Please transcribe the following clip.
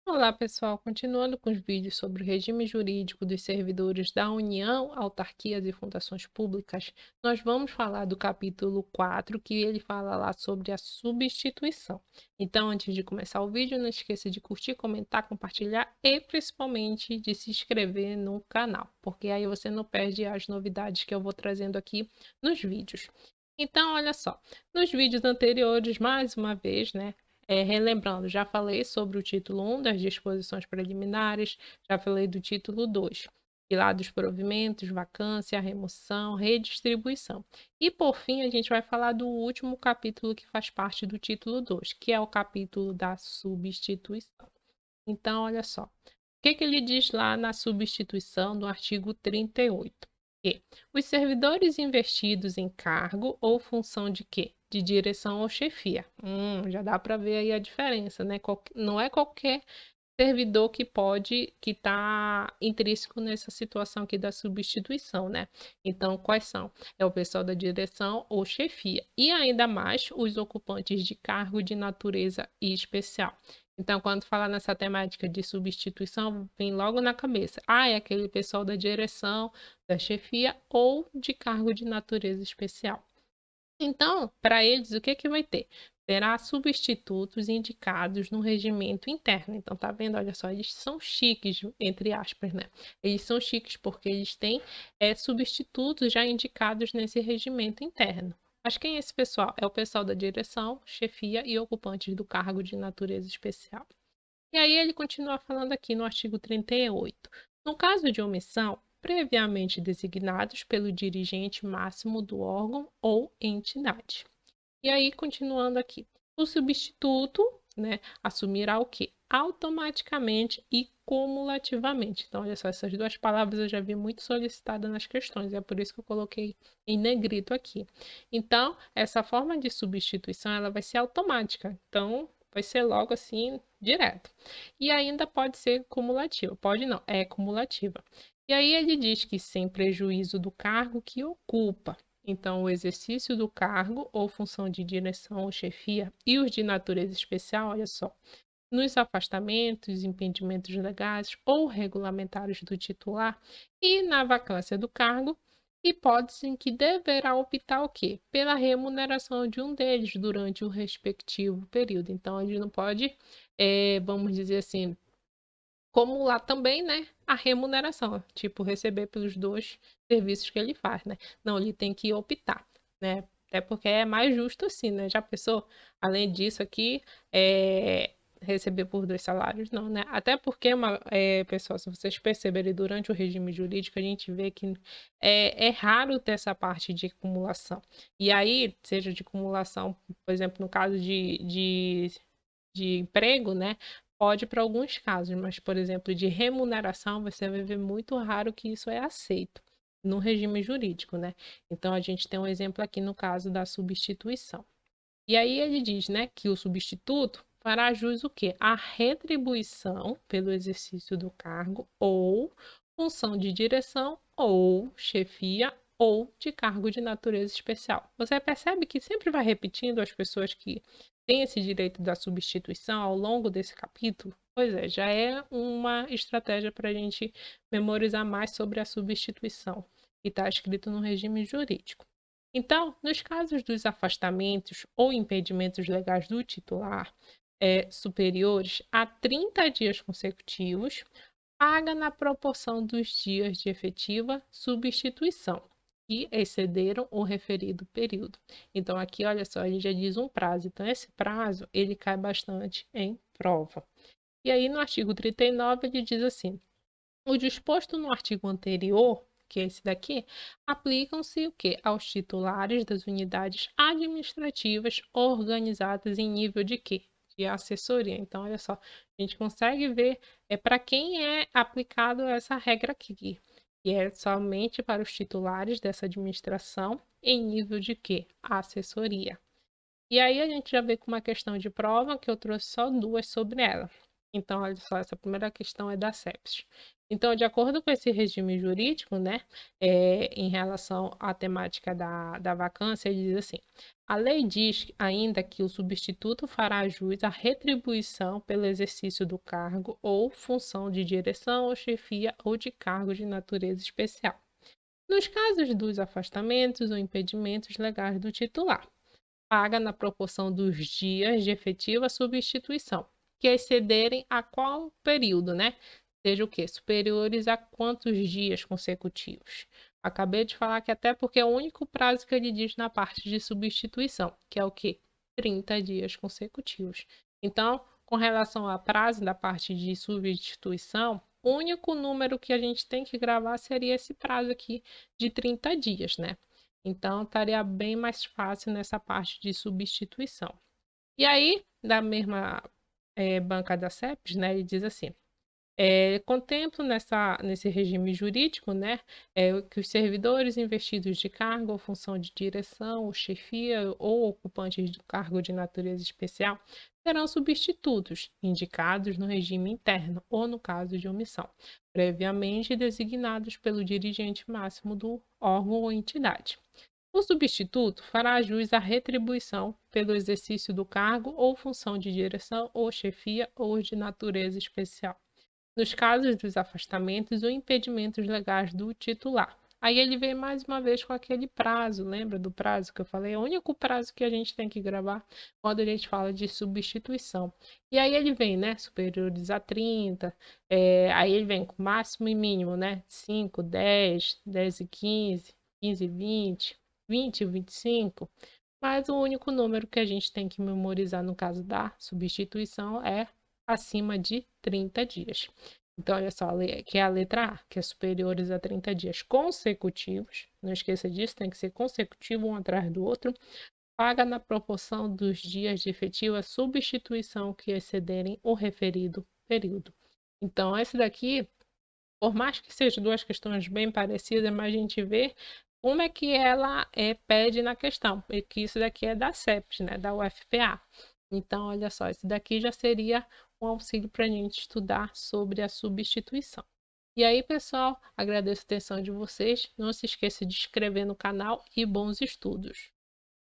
Olá, pessoal. Continuando com os vídeos sobre o regime jurídico dos servidores da União, autarquias e fundações públicas, nós vamos falar do capítulo 4, que ele fala lá sobre a substituição. Então, antes de começar o vídeo, não esqueça de curtir, comentar, compartilhar e principalmente de se inscrever no canal, porque aí você não perde as novidades que eu vou trazendo aqui nos vídeos. Então, olha só, nos vídeos anteriores, mais uma vez, né, relembrando, já falei sobre o título 1 das disposições preliminares, já falei do título 2, e lá dos provimentos, vacância, remoção, redistribuição. E por fim, a gente vai falar do último capítulo que faz parte do título 2, que é o capítulo da substituição. Então, olha só, o que ele diz lá na substituição do artigo 38? Que os servidores investidos em cargo ou função de quê? De direção ou chefia. Já dá para ver aí a diferença, né? Não é qualquer servidor que está intrínseco nessa situação aqui da substituição, né? Então, quais são? É o pessoal da direção ou chefia. E ainda mais os ocupantes de cargo de natureza especial. Então, quando fala nessa temática de substituição, vem logo na cabeça. É aquele pessoal da direção, da chefia ou de cargo de natureza especial. Então, para eles, o que que vai ter? Terá substitutos indicados no regimento interno. Então, tá vendo? Olha só, eles são chiques, entre aspas, né? Eles são chiques porque eles têm substitutos já indicados nesse regimento interno. Mas quem é esse pessoal? É o pessoal da direção, chefia e ocupantes do cargo de natureza especial. E aí ele continua falando aqui no artigo 38. No caso de omissão, previamente designados pelo dirigente máximo do órgão ou entidade. E aí, continuando aqui, o substituto, né, assumirá o quê? Automaticamente e cumulativamente. Então, olha só, essas duas palavras eu já vi muito solicitada nas questões, é por isso que eu coloquei em negrito aqui. Então, essa forma de substituição, ela vai ser automática. Então, vai ser logo assim, direto. E ainda pode ser cumulativa. Pode não, é cumulativa. E aí ele diz que sem prejuízo do cargo que ocupa. Então, o exercício do cargo ou função de direção ou chefia e os de natureza especial, olha só, nos afastamentos, impedimentos legais ou regulamentares do titular e na vacância do cargo, hipótese em que deverá optar o quê? Pela remuneração de um deles durante o respectivo período. Então, a gente não pode, vamos dizer assim, como lá também, né, a remuneração, tipo, receber pelos 2 serviços que ele faz, né. Não, ele tem que optar, né, até porque é mais justo assim, né. Já pensou? Além disso aqui, receber por 2 salários? Não, né. Até porque pessoal, se vocês perceberem durante o regime jurídico, a gente vê que é raro ter essa parte de acumulação. E aí, seja de acumulação, por exemplo, no caso de emprego, né, pode para alguns casos, mas, por exemplo, de remuneração, você vai ver muito raro que isso é aceito no regime jurídico, né? Então, a gente tem um exemplo aqui no caso da substituição. E aí ele diz, né, que o substituto fará jus o quê? A retribuição pelo exercício do cargo ou função de direção ou chefia ou de cargo de natureza especial. Você percebe que sempre vai repetindo as pessoas que têm esse direito da substituição ao longo desse capítulo? Pois é, já é uma estratégia para a gente memorizar mais sobre a substituição, que está escrito no regime jurídico. Então, nos casos dos afastamentos ou impedimentos legais do titular superiores a 30 dias consecutivos, paga na proporção dos dias de efetiva substituição que excederam o referido período. Então, aqui, olha só, ele já diz um prazo. Então, esse prazo, ele cai bastante em prova. E aí, no artigo 39, ele diz assim: o disposto no artigo anterior, que é esse daqui, aplicam-se o quê? Aos titulares das unidades administrativas organizadas em nível de quê? De assessoria. Então, olha só, a gente consegue ver para quem é aplicado essa regra aqui, que é somente para os titulares dessa administração em nível de quê? Assessoria. E aí a gente já vê com uma questão de prova que eu trouxe só duas sobre ela. Então, olha só, essa primeira questão é da CEPES. Então, de acordo com esse regime jurídico, né, em relação à temática da vacância, ele diz assim: a lei diz ainda que o substituto fará jus à retribuição pelo exercício do cargo ou função de direção ou chefia ou de cargo de natureza especial, nos casos dos afastamentos ou impedimentos legais do titular, paga na proporção dos dias de efetiva substituição, que excederem a qual período, né? Seja o quê? Superiores a quantos dias consecutivos. Acabei de falar que até porque é o único prazo que ele diz na parte de substituição, que é o quê? 30 dias consecutivos. Então, com relação a prazo da parte de substituição, o único número que a gente tem que gravar seria esse prazo aqui de 30 dias, né? Então, estaria bem mais fácil nessa parte de substituição. E aí, da mesma banca da CEPES, né, ele diz assim: contemplo nesse regime jurídico, né, que os servidores investidos de cargo ou função de direção, ou chefia ou ocupantes do cargo de natureza especial serão substitutos, indicados no regime interno ou no caso de omissão, previamente designados pelo dirigente máximo do órgão ou entidade. O substituto fará jus à retribuição pelo exercício do cargo ou função de direção ou chefia ou de natureza especial, nos casos dos afastamentos ou impedimentos legais do titular. Aí ele vem mais uma vez com aquele prazo, lembra do prazo que eu falei? É o único prazo que a gente tem que gravar quando a gente fala de substituição. E aí ele vem, né, superiores a 30, aí ele vem com máximo e mínimo, né, 5, 10, 10 e 15, 15 e 20, 20 e 25, mas o único número que a gente tem que memorizar no caso da substituição é acima de 30 dias. Então, olha só, que é a letra A, que é superiores a 30 dias consecutivos. Não esqueça disso, tem que ser consecutivo um atrás do outro. Paga na proporção dos dias de efetiva substituição que excederem o referido período. Então, esse daqui, por mais que sejam duas questões bem parecidas, mas a gente vê como é que ela pede na questão, e que isso daqui é da CEPES, né, da UFPA. Então, olha só, isso daqui já seria um auxílio para a gente estudar sobre a substituição. E aí, pessoal, agradeço a atenção de vocês. Não se esqueça de inscrever no canal e bons estudos.